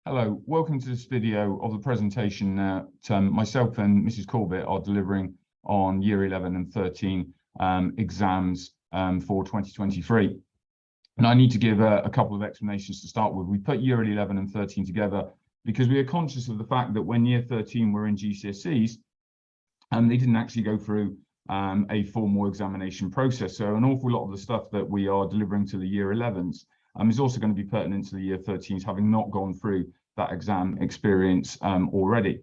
Hello, welcome to this video of the presentation that myself and Mrs. Corbett are delivering on Year 11 and 13 exams for 2023. And I need to give a couple of explanations to start with. We put Year 11 and 13 together because we are conscious of the fact that when Year 13 were in GCSEs, they didn't actually go through a formal examination process. So an awful lot of the stuff that we are delivering to the Year 11s is also going to be pertinent to the Year 13s, having not gone through that exam experience already.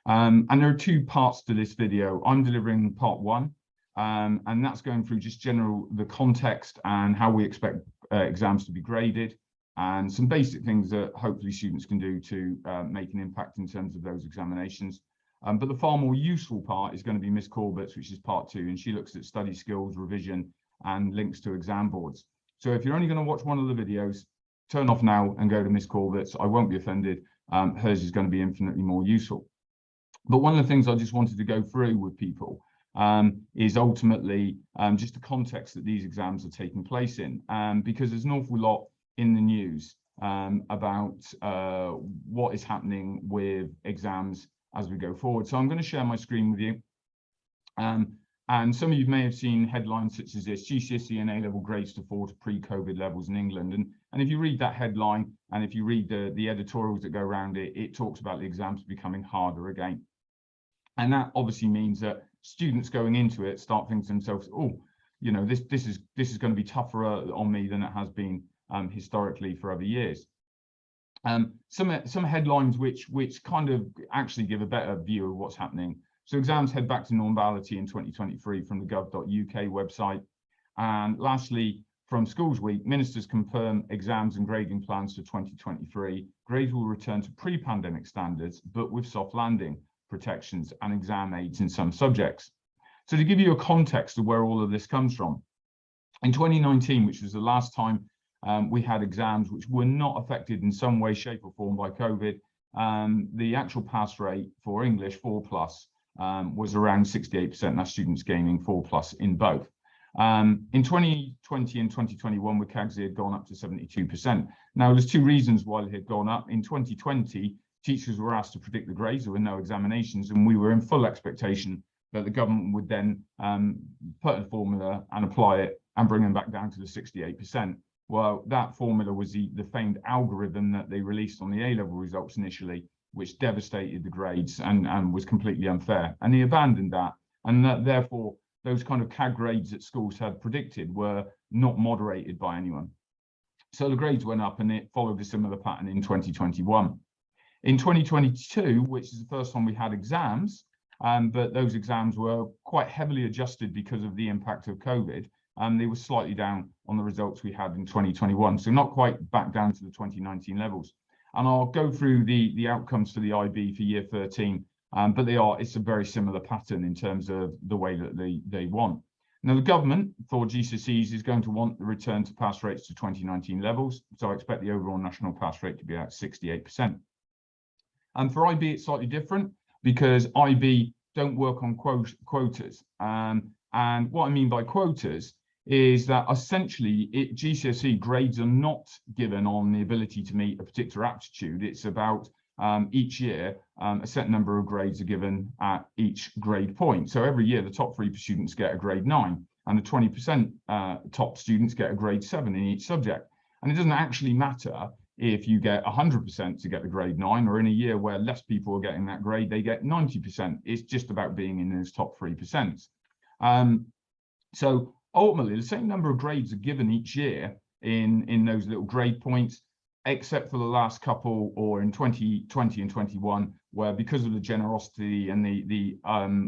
And there are two parts to this video. I'm delivering part one, and that's going through just the context and how we expect exams to be graded, and some basic things that hopefully students can do to make an impact in terms of those examinations. But the far more useful part is going to be Miss Corbett's, which is part two, and she looks at study skills, revision, and links to exam boards. So if you're only going to watch one of the videos, turn off now and go to Miss Corbett's. I won't be offended. Hers is going to be infinitely more useful. But one of the things I just wanted to go through with people is ultimately just the context that these exams are taking place in, because there's an awful lot in the news about what is happening with exams as we go forward. So I'm going to share my screen with you. And some of you may have seen headlines such as this: GCSE and A-level grades to fall to pre-COVID levels in England. And if you read that headline, and if you read the editorials that go around it, it talks about the exams becoming harder again. And that obviously means that students going into it start thinking to themselves, oh, you know, this is going to be tougher on me than it has been historically for other years. Some headlines which kind of actually give a better view of what's happening. So exams head back to normality in 2023 from the gov.uk website. And lastly, from Schools Week, ministers confirm exams and grading plans for 2023. Grades will return to pre-pandemic standards, but with soft landing protections and exam aids in some subjects. So to give you a context of where all of this comes from, in 2019, which was the last time we had exams which were not affected in some way, shape or form by COVID, the actual pass rate for English 4+ was around 68%. That's students gaining 4+ in both. In 2020 and 2021 with CAGS, it had gone up to 72%. Now, there's two reasons why it had gone up. In 2020, teachers were asked to predict the grades. There were no examinations, and we were in full expectation that the government would then put a formula and apply it and bring them back down to the 68%. Well, that formula was the famed algorithm that they released on the A-level results initially, which devastated the grades and was completely unfair. And he abandoned that, and that therefore those kind of CAG grades that schools had predicted were not moderated by anyone. So the grades went up, and it followed a similar pattern in 2021. In 2022, which is the first time we had exams, but those exams were quite heavily adjusted because of the impact of COVID. They were slightly down on the results we had in 2021, so not quite back down to the 2019 levels. And I'll go through the outcomes for the IB for Year 13, but it's a very similar pattern in terms of the way that they want. Now, the government for GCSEs is going to want the return to pass rates to 2019 levels, so I expect the overall national pass rate to be at 68%. And for IB, it's slightly different because IB don't work on quotas. And what I mean by quotas is that essentially GCSE grades are not given on the ability to meet a particular aptitude. It's about each year, a set number of grades are given at each grade point. So every year, the top 3% students get a grade 9, and the 20% top students get a grade 7 in each subject. And it doesn't actually matter if you get 100% to get the grade 9, or in a year where less people are getting that grade, they get 90%. It's just about being in those top 3%. So ultimately, the same number of grades are given each year in those little grade points, except for the last couple, or in 2020 and 21, where because of the generosity and the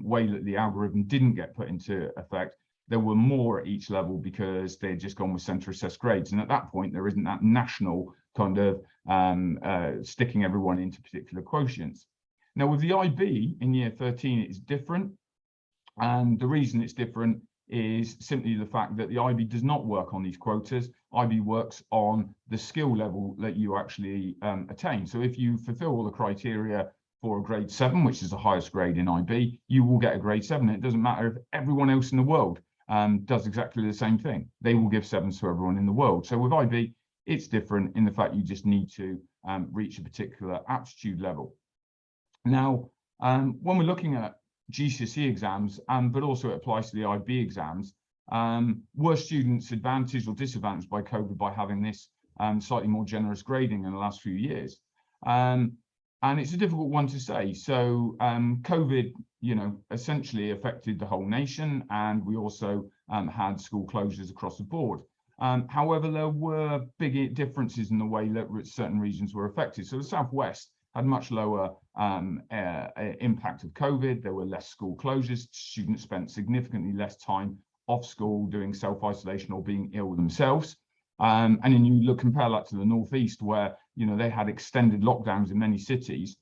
way that the algorithm didn't get put into effect, there were more at each level because they had just gone with centre assessed grades. And at that point, there isn't that national kind of sticking everyone into particular quotients. Now, with the IB in Year 13, it's different. And the reason it's different is simply the fact that the IB does not work on these quotas. IB works on the skill level that you actually attain. So if you fulfill all the criteria for a grade 7, which is the highest grade in IB, you will get a grade 7. It doesn't matter if everyone else in the world does exactly the same thing. They will give 7s to everyone in the world. So with IB, it's different in the fact you just need to reach a particular aptitude level. Now, when we're looking at GCSE exams, but also it applies to the IB exams, were students advantaged or disadvantaged by COVID by having this slightly more generous grading in the last few years? And it's a difficult one to say. So COVID, essentially affected the whole nation, and we also had school closures across the board. However, there were big differences in the way that certain regions were affected. So the Southwest had much lower impact of COVID. There were less school closures. Students spent significantly less time off school doing self-isolation or being ill themselves. And then you compare that to the Northeast, where they had extended lockdowns in many cities,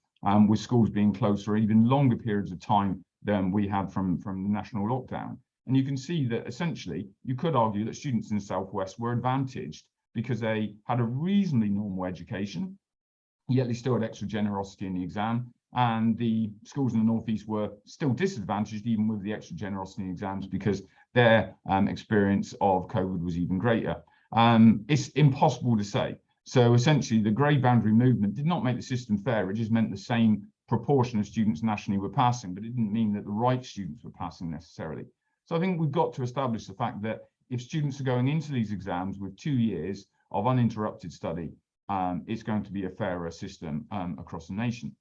with schools being closed for even longer periods of time than we had from the national lockdown. And you can see that essentially you could argue that students in the Southwest were advantaged because they had a reasonably normal education, yet they still had extra generosity in the exam. And the schools in the Northeast were still disadvantaged even with the extra generosity in exams because their experience of COVID was even greater. It's impossible to say. So essentially the grade boundary movement did not make the system fair. It just meant the same proportion of students nationally were passing, but it didn't mean that the right students were passing necessarily. So I think we've got to establish the fact that if students are going into these exams with 2 years of uninterrupted study, it's going to be a fairer system across the nation.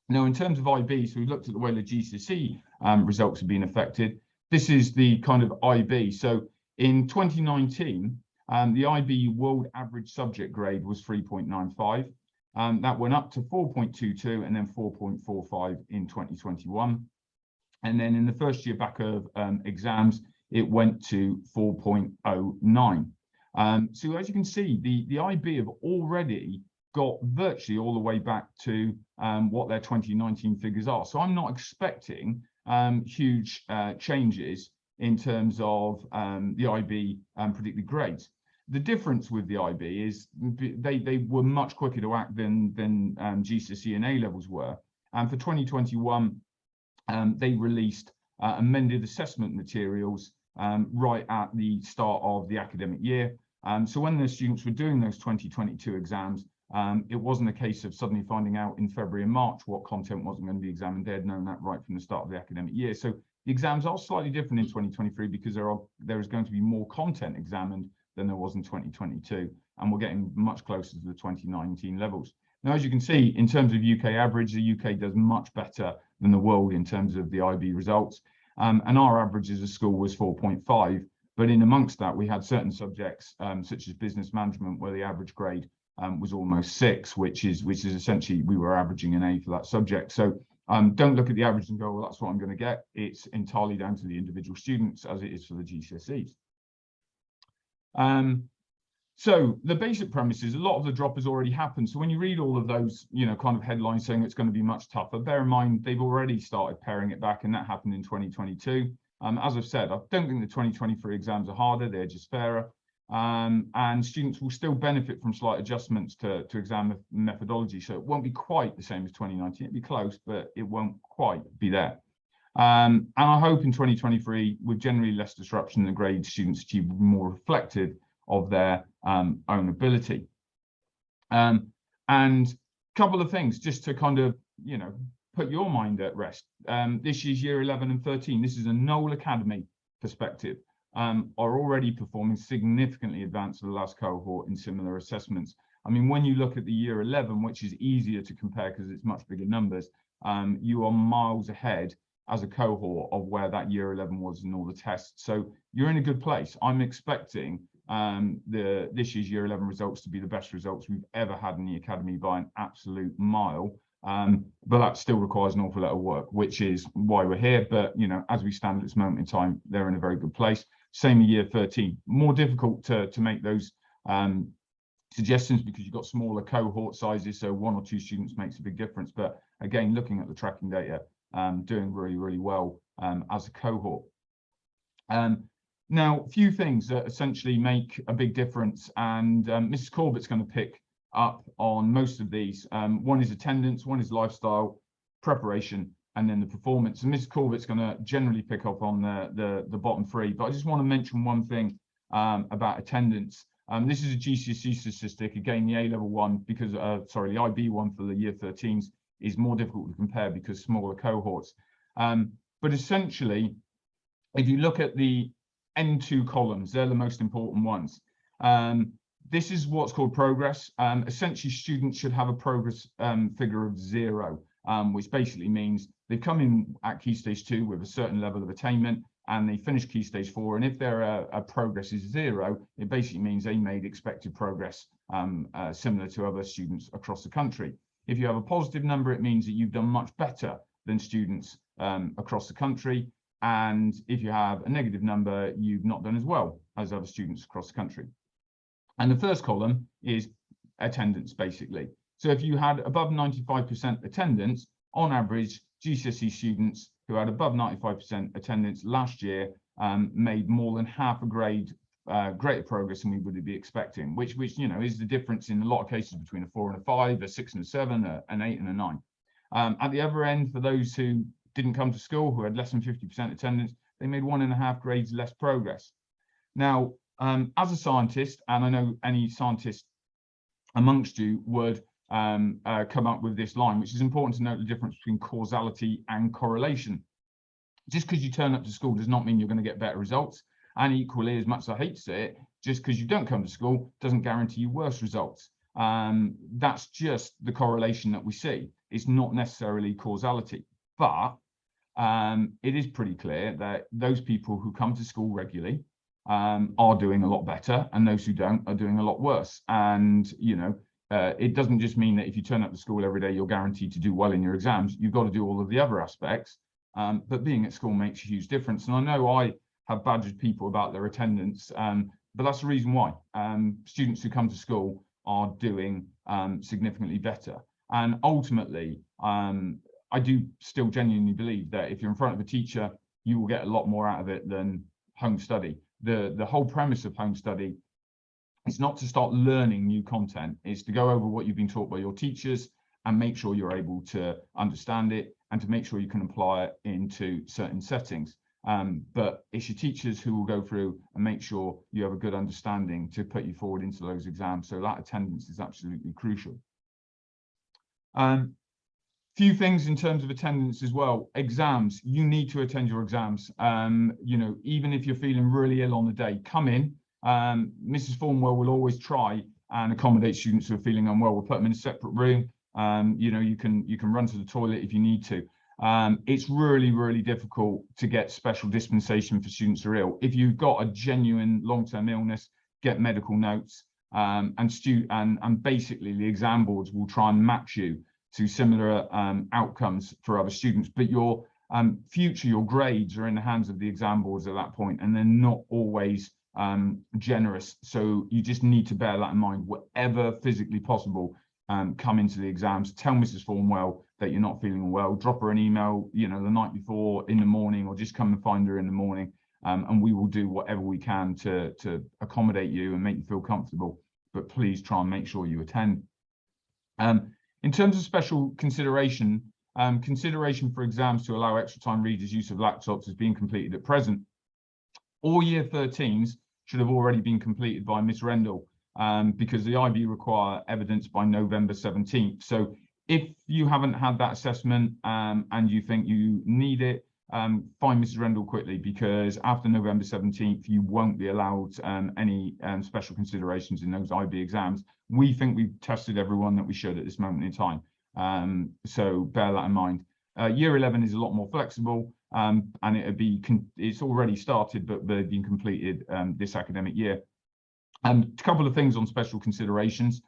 Now, in terms of IB, so we looked at the way the GCSE results have been affected. This is the kind of IB. So in 2019, the IB world average subject grade was 3.95. That went up to 4.22 and then 4.45 in 2021. And then in the first year back of exams, it went to 4.09. So as you can see, the IB have already got virtually all the way back to what their 2019 figures are. So I'm not expecting huge changes in terms of the IB predicted grades. The difference with the IB is they were much quicker to act than GCSE and A levels were. And for 2021, they released amended assessment materials right at the start of the academic year. So when the students were doing those 2022 exams, it wasn't a case of suddenly finding out in February and March what content wasn't going to be examined. They had known that right from the start of the academic year. So the exams are slightly different in 2023 because there is going to be more content examined than there was in 2022, and we're getting much closer to the 2019 levels. Now, as you can see, in terms of UK average, the UK does much better than the world in terms of the IB results, and our average as a school was 4.5, but in amongst that, we had certain subjects, such as business management, where the average grade was almost 6, which is essentially, we were averaging an A for that subject. So don't look at the average and go, well, that's what I'm going to get. It's entirely down to the individual students, as it is for the GCSEs. So the basic premise is a lot of the drop has already happened. So when you read all of those, kind of headlines saying it's going to be much tougher, bear in mind they've already started paring it back, and that happened in 2022. As I've said, I don't think the 2023 exams are harder; they're just fairer. And students will still benefit from slight adjustments to exam methodology. So it won't be quite the same as 2019. It'll be close, but it won't quite be there. And I hope in 2023, with generally less disruption, the grades students achieve more reflective of their own ability. And a couple of things just to kind of, put your mind at rest. This year's year 11 and 13, this is a Knole Academy perspective, are already performing significantly advanced to the last cohort in similar assessments. I mean, when you look at the year 11, which is easier to compare because it's much bigger numbers, you are miles ahead as a cohort of where that year 11 was in all the tests. So you're in a good place. I'm expecting this year's year 11 results to be the best results we've ever had in the academy by an absolute mile. But that still requires an awful lot of work, which is why we're here. But, as we stand at this moment in time, they're in a very good place. Same year 13, more difficult to make those suggestions because you've got smaller cohort sizes. So 1 or 2 students makes a big difference. But again, looking at the tracking data, doing really, really well as a cohort. Now, a few things that essentially make a big difference, and Mrs. Corbett's going to pick up on most of these. One is attendance, one is lifestyle, preparation, and then the performance. And Mrs. Corbett's going to generally pick up on the bottom 3, but I just want to mention one thing about attendance. This is a GCSE statistic. Again, the A-level one, because sorry, the IB one for the year 13s is more difficult to compare because smaller cohorts. But essentially, if you look at the N2 columns, they're the most important ones. This is what's called progress. Essentially, students should have a progress figure of 0, which basically means they've come in at Key Stage 2 with a certain level of attainment, and they finish Key Stage 4. And if their progress is 0, it basically means they made expected progress similar to other students across the country. If you have a positive number, it means that you've done much better than students across the country. And if you have a negative number, you've not done as well as other students across the country. And the first column is attendance, basically. So if you had above 95% attendance, on average, GCSE students who had above 95% attendance last year made more than half a grade greater progress than we would be expecting, which you know is the difference in a lot of cases between a 4 and a 5, a 6 and a 7, an 8 and a 9. At the other end, for those who didn't come to school, who had less than 50% attendance, they made 1.5 grades less progress. Now, as a scientist, and I know any scientist amongst you would come up with this line, which is important to note the difference between causality and correlation. Just because you turn up to school does not mean you're going to get better results. And equally, as much as I hate to say it, just because you don't come to school doesn't guarantee you worse results. That's just the correlation that we see. It's not necessarily causality. But it is pretty clear that those people who come to school regularly are doing a lot better, and those who don't are doing a lot worse. And, you know, it doesn't just mean that if you turn up to school every day, you're guaranteed to do well in your exams. You've got to do all of the other aspects. But being at school makes a huge difference. And I know I have badgered people about their attendance, but that's the reason why. Students who come to school are doing significantly better. And ultimately, I do still genuinely believe that if you're in front of a teacher, you will get a lot more out of it than home study. The whole premise of home study is not to start learning new content, it's to go over what you've been taught by your teachers and make sure you're able to understand it and to make sure you can apply it into certain settings. But it's your teachers who will go through and make sure you have a good understanding to put you forward into those exams. So that attendance is absolutely crucial. Few things in terms of attendance as well. Exams, you need to attend your exams. You know, even if you're feeling really ill on the day, come in. Mrs. Formwell will always try and accommodate students who are feeling unwell. We'll put them in a separate room. You know, you can run to the toilet if you need to. It's really, really difficult to get special dispensation for students who are ill. If you've got a genuine long-term illness, get medical notes, and basically the exam boards will try and match you to similar outcomes for other students. But your future, your grades are in the hands of the exam boards at that point, and they're not always generous. So you just need to bear that in mind. Whatever physically possible, come into the exams. Tell Mrs. Formwell that you're not feeling well. Drop her an email, you know, the night before, in the morning, or just come and find her in the morning, and we will do whatever we can to accommodate you and make you feel comfortable. But please try and make sure you attend. In terms of special consideration, consideration for exams to allow extra time readers' use of laptops is being completed at present. All year 13s should have already been completed by Miss Rendell, because the IB require evidence by November 17th. So if you haven't had that assessment and you think you need it, find Mrs. Rendell quickly, because after November 17th, you won't be allowed any special considerations in those IB exams. We think we've tested everyone that we should at this moment in time. So bear that in mind. Year 11 is a lot more flexible, and it's already started, but they've been completed this academic year. A couple of things on special considerations.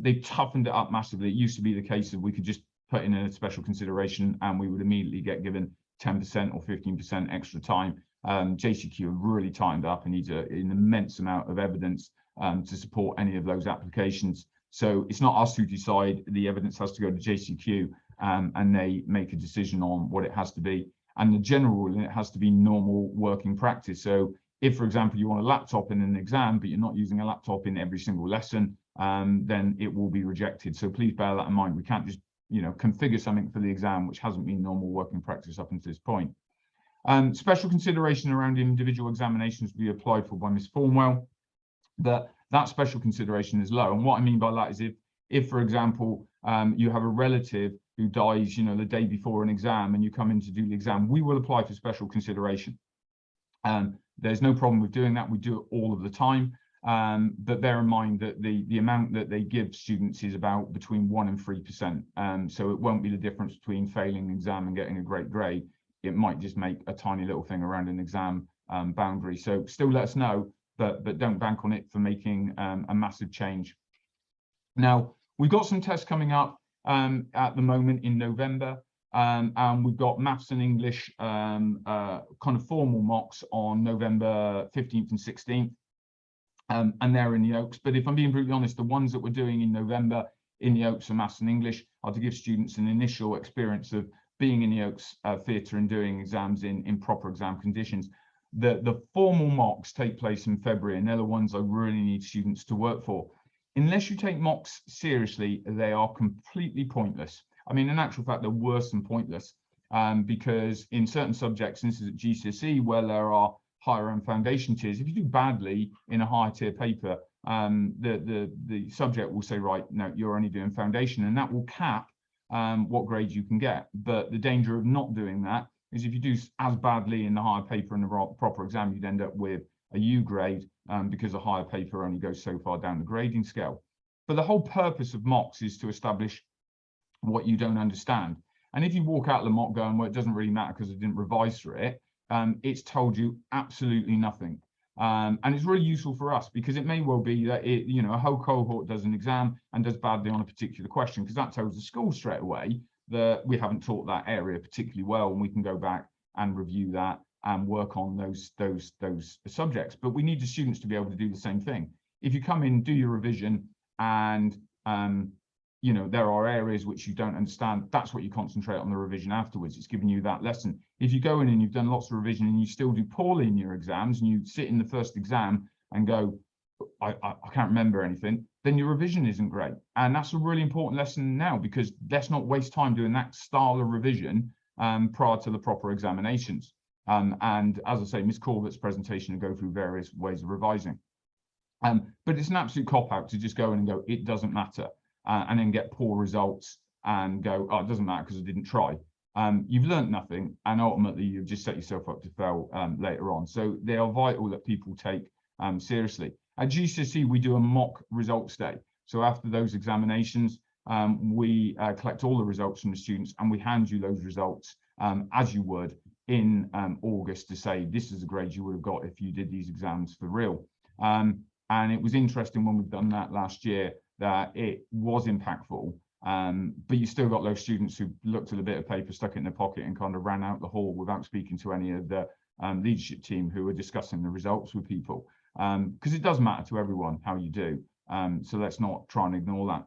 They've toughened it up massively. It used to be the case that we could just put in a special consideration and we would immediately get given 10% or 15% extra time. JCQ have really tightened up and needs an immense amount of evidence to support any of those applications. So it's not us who decide. The evidence has to go to JCQ and they make a decision on what it has to be. And the general rule, it has to be normal working practice. So if, for example, you want a laptop in an exam, but you're not using a laptop in every single lesson, then it will be rejected. So please bear that in mind. We can't just, you know, configure something for the exam which hasn't been normal working practice up until this point. Special consideration around individual examinations will be applied for by Ms. Formwell. But that special consideration is low. And what I mean by that is if for example, you have a relative who dies, you know, the day before an exam and you come in to do the exam, we will apply for special consideration. There's no problem with doing that. We do it all of the time. But bear in mind that the amount that they give students is about between 1% and 3%. So it won't be the difference between failing an exam and getting a great grade. It might just make a tiny little thing around an exam boundary. So still let us know, but don't bank on it for making a massive change. Now, we've got some tests coming up at the moment in November. And we've got maths and English kind of formal mocks on November 15th and 16th. And they're in the Oaks. But if I'm being brutally honest, the ones that we're doing in November in the Oaks for maths and English are to give students an initial experience of being in the Oaks theatre and doing exams in proper exam conditions. The formal mocks take place in February, and they're the ones I really need students to work for. Unless you take mocks seriously, they are completely pointless. I mean, in actual fact, they're worse than pointless because in certain subjects, and this is at GCSE, where there are higher and foundation tiers, if you do badly in a higher tier paper, the subject will say, right, no, you're only doing foundation, and that will cap what grades you can get. But the danger of not doing that is if you do as badly in the higher paper in the proper exam, you'd end up with a U grade because a higher paper only goes so far down the grading scale. But the whole purpose of mocks is to establish what you don't understand. And if you walk out of the mock going, well, it doesn't really matter because I didn't revise for it, it's told you absolutely nothing. And it's really useful for us because it may well be that a whole cohort does an exam and does badly on a particular question, because that tells the school straight away that we haven't taught that area particularly well, and we can go back and review that and work on those subjects. But we need the students to be able to do the same thing. If you come in, do your revision, and there are areas which you don't understand, that's what you concentrate on the revision afterwards. It's giving you that lesson. If you go in and you've done lots of revision and you still do poorly in your exams, and you sit in the first exam and go, I can't remember anything, then your revision isn't great. And that's a really important lesson now, because let's not waste time doing that style of revision prior to the proper examinations. And as I say, Miss Corbett's presentation will go through various ways of revising. But it's an absolute cop-out to just go in and go, it doesn't matter. And then get poor results and go, oh, it doesn't matter because I didn't try. You've learned nothing, and ultimately you've just set yourself up to fail later on. So they are vital that people take seriously. At GCSE, we do a mock results day. So after those examinations, we collect all the results from the students, and we hand you those results as you would in August to say, this is the grade you would have got if you did these exams for real. And it was interesting when we've done that last year, that it was impactful, but you still got those students who looked at a bit of paper, stuck it in their pocket, and kind of ran out the hall without speaking to any of the leadership team who were discussing the results with people, because it does matter to everyone how you do. So let's not try and ignore that.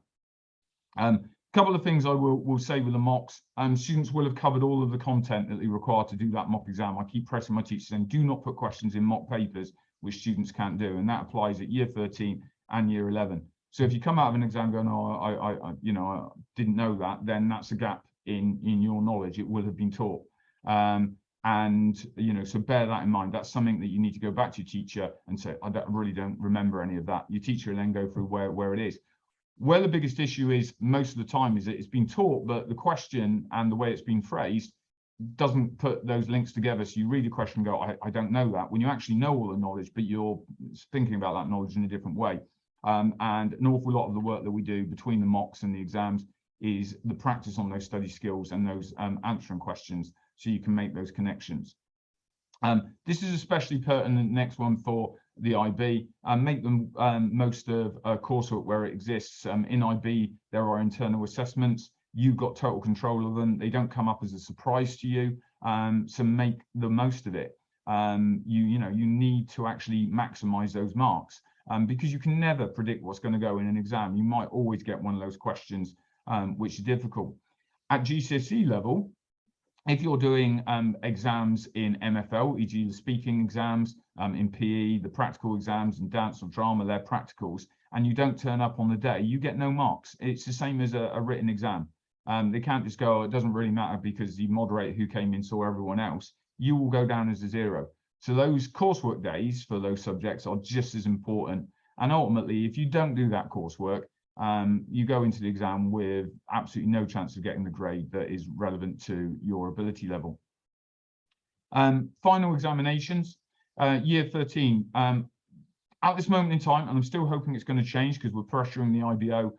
A couple of things I will say with the mocks. Students will have covered all of the content that they require to do that mock exam. I keep pressing my teachers saying, do not put questions in mock papers which students can't do, and that applies at year 13 and year 11. So if you come out of an exam going, oh, I didn't know that, then that's a gap in your knowledge. It will have been taught. So bear that in mind. That's something that you need to go back to your teacher and say, I really don't remember any of that. Your teacher will then go through where it is. Where the biggest issue is most of the time is that it's been taught, but the question and the way it's been phrased doesn't put those links together. So you read the question and go, I don't know that, when you actually know all the knowledge, but you're thinking about that knowledge in a different way. And an awful lot of the work that we do between the mocks and the exams is the practice on those study skills and those answering questions, so you can make those connections. This is especially pertinent, next one, for the IB. Make them most of coursework where it exists. In IB, there are internal assessments. You've got total control of them. They don't come up as a surprise to you. So make the most of it. You need to actually maximize those marks. Because you can never predict what's going to go in an exam. You might always get one of those questions which are difficult. At GCSE level, if you're doing exams in MFL, e.g. the speaking exams, in PE, the practical exams in dance or drama, they're practicals, and you don't turn up on the day, you get no marks. It's the same as a written exam. They can't just go, oh, it doesn't really matter because the moderator who came in saw everyone else. You will go down as a 0. So those coursework days for those subjects are just as important And ultimately, if you don't do that coursework, you go into the exam with absolutely no chance of getting the grade that is relevant to your ability level. Final examinations, year 13. At this moment in time, and I'm still hoping it's going to change because we're pressuring the IBO,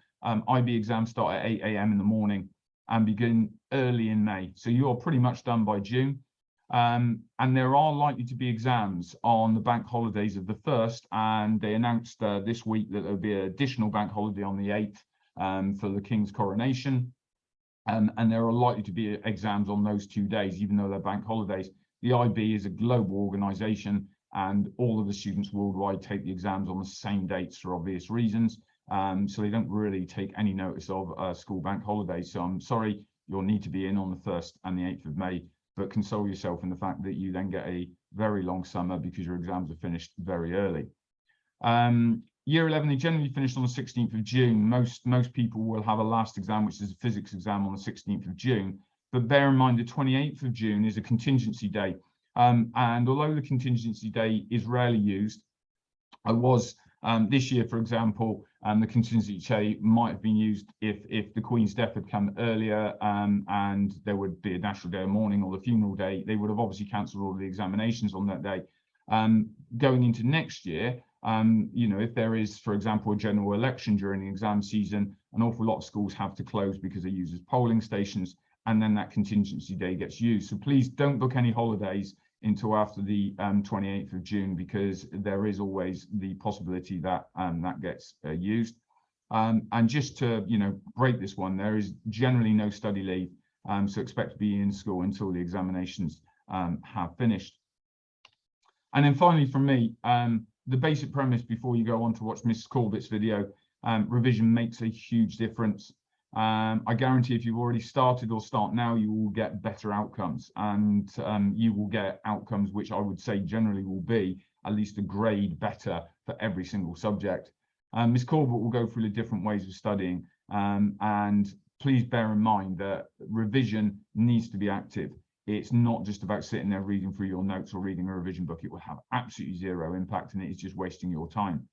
IB exams start at 8 a.m. in the morning and begin early in May. So you're pretty much done by June. And there are likely to be exams on the bank holidays of the 1st, and they announced this week that there'll be an additional bank holiday on the 8th for the King's coronation. And there are likely to be exams on those 2 days, even though they're bank holidays. The IB is a global organisation, and all of the students worldwide take the exams on the same dates for obvious reasons. So they don't really take any notice of school bank holidays. So I'm sorry, you'll need to be in on the 1st and the 8th of May, but console yourself in the fact that you then get a very long summer because your exams are finished very early. Year 11, they generally finish on the 16th of June. Most people will have a last exam, which is a physics exam on the 16th of June. But bear in mind, the 28th of June is a contingency day. And although the contingency day is rarely used, this year, for example, the contingency day might have been used if the Queen's death had come earlier and there would be a national day of mourning or the funeral day. They would have obviously cancelled all of the examinations on that day. Going into next year, you know, if there is, for example, a general election during the exam season, an awful lot of schools have to close because they use as polling stations, and then that contingency day gets used. So please don't book any holidays until after the 28th of June, because there is always the possibility that that gets used. And just to, you know, break this one, there is generally no study leave, so expect to be in school until the examinations have finished. And then finally from me, the basic premise before you go on to watch Mrs. Corbett's video, revision makes a huge difference. I guarantee if you've already started or start now, you will get better outcomes, and you will get outcomes which I would say generally will be at least a grade better for every single subject. Ms. Corbett will go through the different ways of studying, and please bear in mind that revision needs to be active. It's not just about sitting there reading through your notes or reading a revision book. It will have absolutely zero impact, and it is just wasting your time.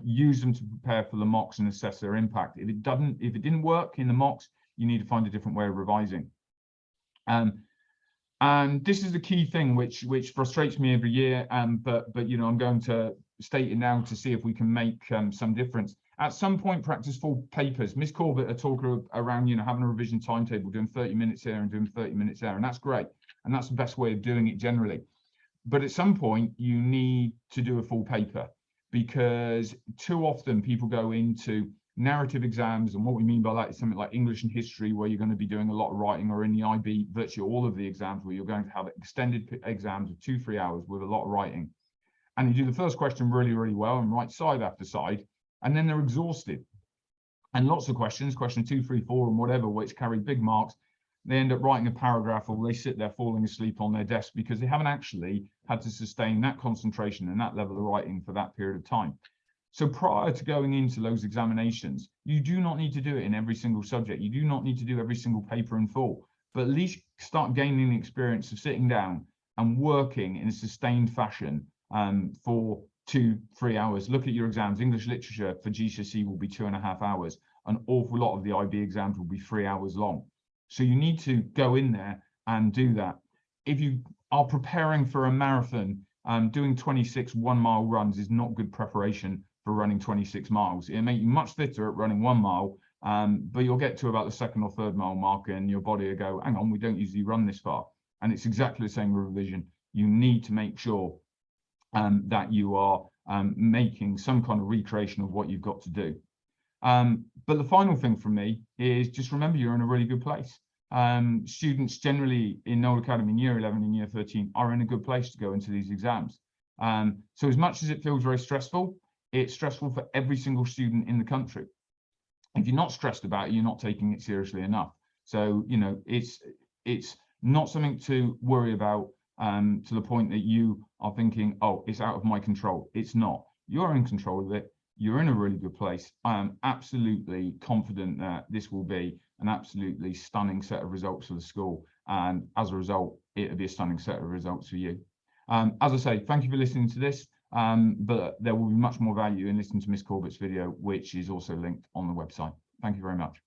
Use them to prepare for the mocks and assess their impact. If it didn't work in the mocks, you need to find a different way of revising. And this is the key thing which frustrates me every year. But you know, I'm going to state it now to see if we can make some difference. At some point, practice full papers. Miss Corbett are talking around, you know, having a revision timetable, doing 30 minutes here and doing 30 minutes there, and that's great, and that's the best way of doing it generally. But at some point, you need to do a full paper, because too often people go into narrative exams, and what we mean by that is something like English and history, where you're going to be doing a lot of writing, or in the IB, virtually all of the exams where you're going to have extended exams of 2-3 hours with a lot of writing. And you do the first question really, really well and write side after side, and then they're exhausted. And lots of questions, question 2, 3, 4, and whatever, which carry big marks, they end up writing a paragraph, or they sit there falling asleep on their desk because they haven't actually had to sustain that concentration and that level of writing for that period of time. So prior to going into those examinations, you do not need to do it in every single subject. You do not need to do every single paper in full, but at least start gaining the experience of sitting down and working in a sustained fashion for 2-3 hours. Look at your exams. English literature for GCSE will be 2.5 hours. An awful lot of the IB exams will be 3 hours long. So you need to go in there and do that. If you are preparing for a marathon, doing 26 1-mile runs is not good preparation for running 26 miles. It'll make you much fitter at running 1 mile, but you'll get to about the 2nd or 3rd mile mark and your body will go, hang on, we don't usually run this far. And it's exactly the same with revision. You need to make sure that you are making some kind of recreation of what you've got to do. But the final thing from me is just remember you're in a really good place. Students generally in Knole Academy in year 11 and year 13 are in a good place to go into these exams. So as much as it feels very stressful, it's stressful for every single student in the country. If you're not stressed about it, you're not taking it seriously enough. So, you know, it's not something to worry about to the point that you are thinking, oh, it's out of my control. It's not. You're in control of it. You're in a really good place. I am absolutely confident that this will be an absolutely stunning set of results for the school. And as a result, it'll be a stunning set of results for you. As I say, thank you for listening to this. but there will be much more value in listening to Miss Corbett's video, which is also linked on the website. Thank you very much.